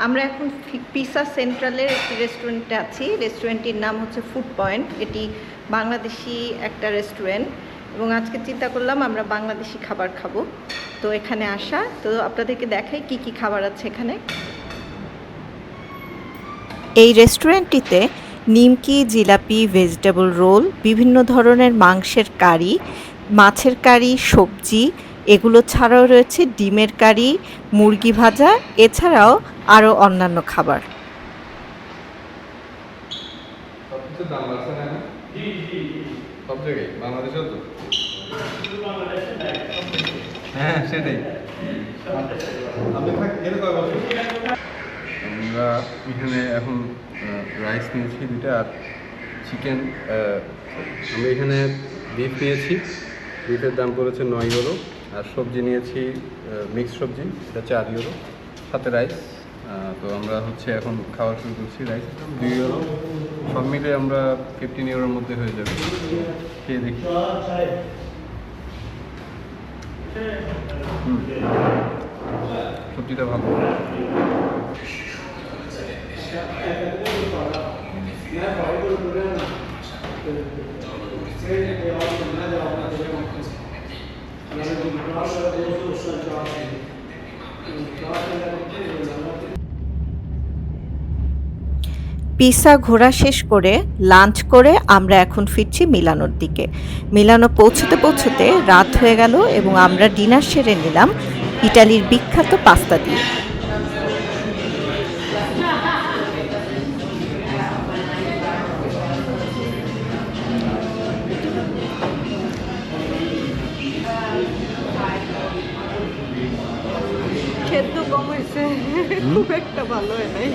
আমরা এখন পিসা সেন্ট্রালের একটি রেস্টুরেন্টে আছি। রেস্টুরেন্টটির নাম হচ্ছে ফুড পয়েন্ট। এটি বাংলাদেশি একটা রেস্টুরেন্ট এবং আজকে চিন্তা করলাম আমরা বাংলাদেশি খাবার খাবো, তো এখানে আসা। তো আপনাদেরকে দেখাই কি কি খাবার আছে এখানে। এই রেস্টুরেন্টটিতে নিমকি, জিলাপি, ভেজিটেবল রোল, বিভিন্ন ধরনের মাংসের কারি, মাছের কারি, সবজি, এগুলো ছাড়াও রয়েছে ডিমের কারি, মুরগি ভাজা, এছাড়াও আরও অন্যান্য খাবার। সবকিছু দাম বাড়ছে না? সব জায়গায় বাংলাদেশেও তো। হ্যাঁ সেটাই। আমরা এখানে এখন রাইস নিয়েছি দুটা আর চিকেন। আমরা এখানে বিফ নিয়েছি, বিফের দাম পড়েছে 9 ইউরো। আর সবজি নিয়েছি মিক্সড সবজি, এটা 4 ইউরো, সাথে রাইস। তো আমরা এখন খাওয়া শুরু করছি। রাইস 2 ইউরো, সব মিলে আমরা 15 ইউরোর মধ্যে হয়ে যাবে। খেয়ে দেখি। সবজিটা ভালো। পিসা ঘোরা শেষ করে লাঞ্চ করে আমরা এখন ফিরছি মিলানোর দিকে। মিলানো পৌঁছতে পৌঁছতে রাত হয়ে গেল এবং আমরা ডিনার সেরে নিলাম ইটালির বিখ্যাত পাস্তা দিয়ে। খেতে কম হয়েছে, খুব একটা ভালো হয় নাই।